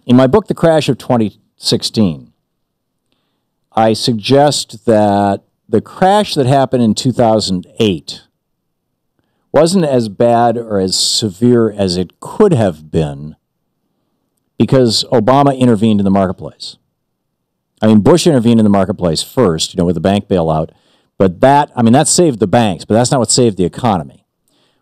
In my book, The Crash of 2016, I suggest that the crash that happened in 2008 wasn't as bad or as severe as it could have been because Obama intervened in the marketplace. I mean, Bush intervened in the marketplace first, with the bank bailout, but that saved the banks, but that's not what saved the economy.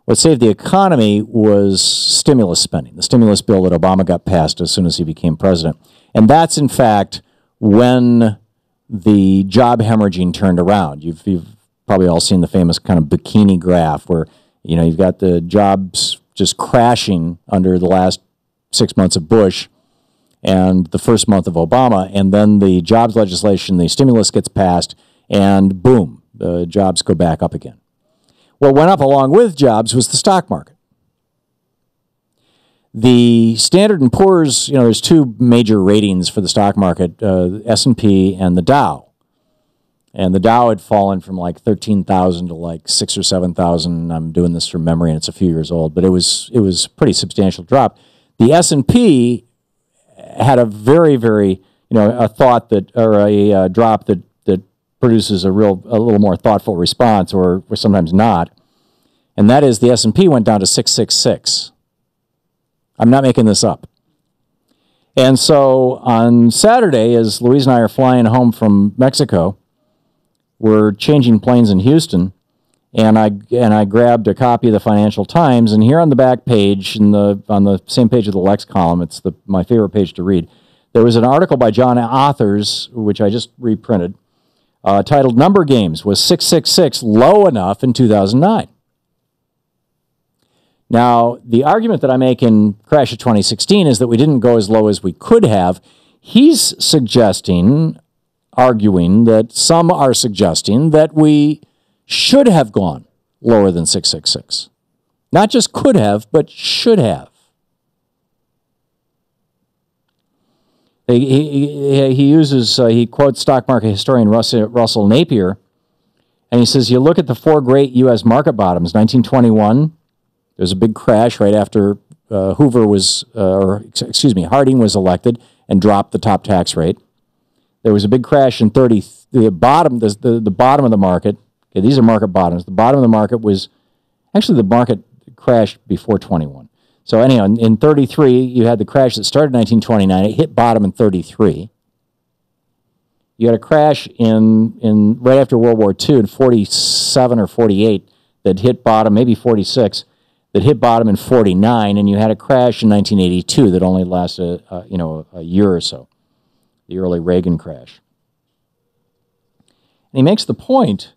What saved the economy was stimulus spending, the stimulus bill that Obama got passed as soon as he became president. And that's, in fact, when the job hemorrhaging turned around. You've probably all seen the famous kind of bikini graph where, you've got the jobs just crashing under the last 6 months of Bush and the first month of Obama, and then the jobs legislation, the stimulus gets passed, and boom, the jobs go back up again. What went up along with jobs was the stock market. The Standard & Poor's, there's two major ratings for the stock market, S&P and the Dow. And the Dow had fallen from like 13,000 to like 6,000 or 7,000. I'm doing this from memory, and it's a few years old, but it was a pretty substantial drop. The S&P had a very, very, a thought that, or a drop that produces a little more thoughtful response, or sometimes not. And that is the S&P went down to 666. I'm not making this up. And so on Saturday, as Louise and I are flying home from Mexico, we're changing planes in Houston, and I grabbed a copy of the Financial Times, and here on the back page, on the same page of the Lex column, it's my favorite page to read, there was an article by John Authors, which I just reprinted, titled "Number Games, Was 666 Low Enough in 2009?" Now, the argument that I make in Crash of 2016 is that we didn't go as low as we could have. He's arguing that some are suggesting that we should have gone lower than 666. Not just could have, but should have. He quotes stock market historian Russell Napier, and he says, you look at the four great U.S. market bottoms, 1921, there's a big crash right after Harding was elected and dropped the top tax rate. There was a big crash in the bottom of the market. Okay, these are market bottoms. The bottom of the market was, actually the market crashed before 21. So anyhow, in 33, you had the crash that started in 1929. It hit bottom in 33. You had a crash in right after World War II in 47 or 48 that hit bottom, maybe 46, that hit bottom in 49, and you had a crash in 1982 that only lasted a year or so, the early Reagan crash. And he makes the point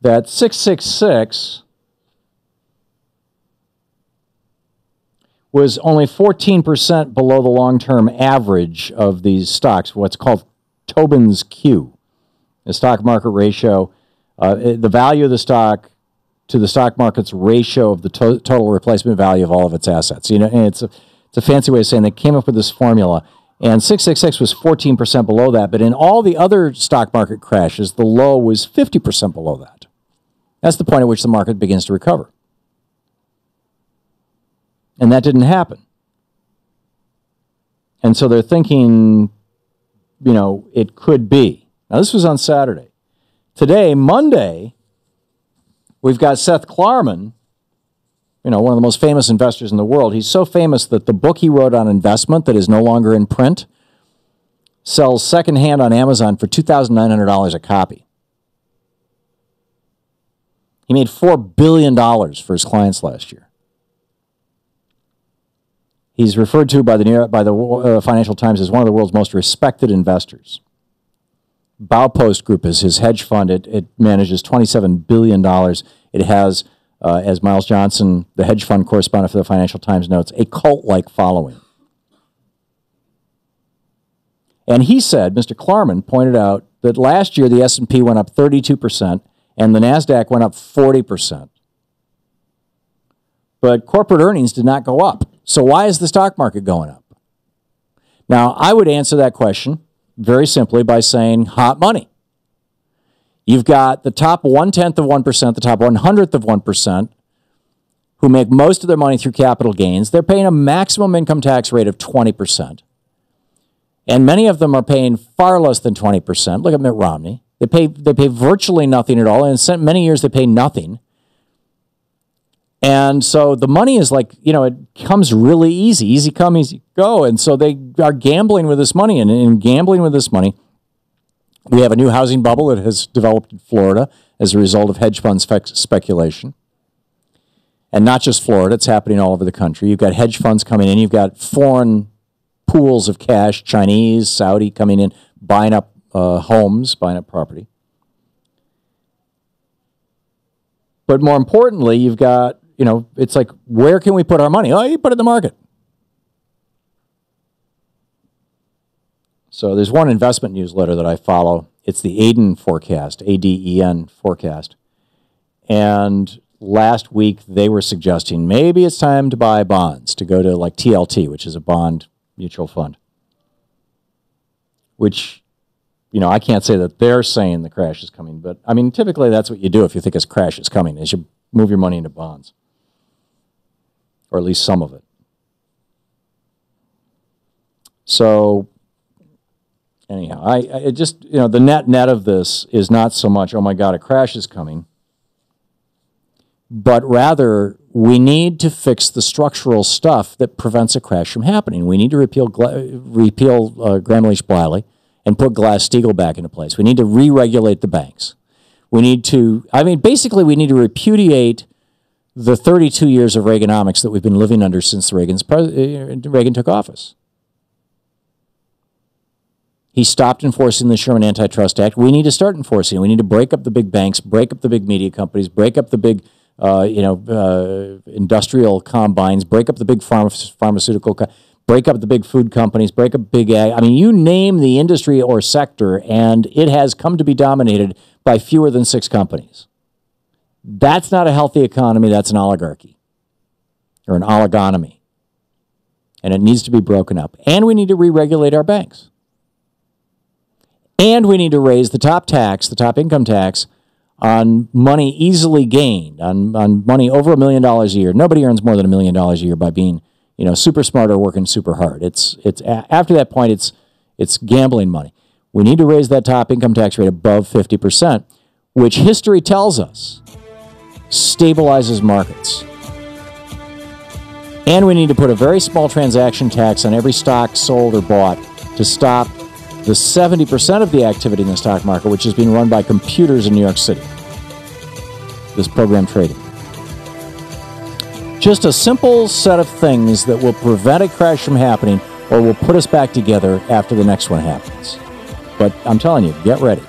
that 666 was only 14% below the long-term average of these stocks, what's called Tobin's Q, the stock market ratio, the value of the stock to the stock market's ratio of the total replacement value of all of its assets. And it's a fancy way of saying they came up with this formula, and 666 was 14% below that, but in all the other stock market crashes, the low was 50% below that. That's the point at which the market begins to recover. And that didn't happen. And so they're thinking, it could be. Now, this was on Saturday. Today, Monday, we've got Seth Klarman, one of the most famous investors in the world. He's so famous that the book he wrote on investment that is no longer in print sells secondhand on Amazon for $2,900 a copy. He made $4 billion for his clients last year. He's referred to by the Financial Times as one of the world's most respected investors. Baupost Group is his hedge fund. It manages $27 billion. It has, as Miles Johnson, the hedge fund correspondent for the Financial Times, notes, a cult-like following. And he said, Mr. Klarman pointed out that last year the S&P went up 32% and the NASDAQ went up 40%. But corporate earnings did not go up. So why is the stock market going up? Now, I would answer that question very simply by saying hot money. You've got the top 1/10 of 1%, the top 100th of 1%, who make most of their money through capital gains, they're paying a maximum income tax rate of 20%. And many of them are paying far less than 20%. Look at Mitt Romney. They pay virtually nothing at all. And in many years, they pay nothing. And so the money is like, it comes really easy. Easy come, easy go. And so they are gambling with this money. And in gambling with this money, we have a new housing bubble that has developed in Florida as a result of hedge fund speculation. And not just Florida, it's happening all over the country. You've got hedge funds coming in. You've got foreign pools of cash, Chinese, Saudi, coming in, buying up homes, buying up property. But more importantly, you've got, it's like, where can we put our money? Oh, you put it in the market. So there's one investment newsletter that I follow. It's the ADEN forecast, ADEN forecast. And last week, they were suggesting maybe it's time to buy bonds, to go to like TLT, which is a bond mutual fund. Which, I can't say that they're saying the crash is coming, but I mean, typically that's what you do if you think a crash is coming, is you move your money into bonds. Or at least some of it. So, anyhow, I just, the net of this is not so much, oh my God, a crash is coming, but rather we need to fix the structural stuff that prevents a crash from happening. We need to repeal Gramm-Leach-Bliley and put Glass-Steagall back into place. We need to re-regulate the banks. We need to, basically we need to repudiate the 32 years of Reaganomics that we've been living under since Reagan took office. He stopped enforcing the Sherman Antitrust Act. We need to start enforcing it. We need to break up the big banks, break up the big media companies, break up the big industrial combines, break up the big pharmaceutical, break up the big food companies, break up big ag. You name the industry or sector, and it has come to be dominated by fewer than 6 companies. That's not a healthy economy. That's an oligarchy or an oligonomy. And it needs to be broken up. And we need to re-regulate our banks. And we need to raise the top tax, the top income tax, on money easily gained, on money over $1 million a year. Nobody earns more than $1 million a year by being, super smart or working super hard. It's after that point, it's gambling money. We need to raise that top income tax rate above 50%, which history tells us stabilizes markets. And we need to put a very small transaction tax on every stock sold or bought to stop the 70% of the activity in the stock market, which is being run by computers in New York City. This program trading. Just a simple set of things that will prevent a crash from happening or will put us back together after the next one happens. But I'm telling you, get ready.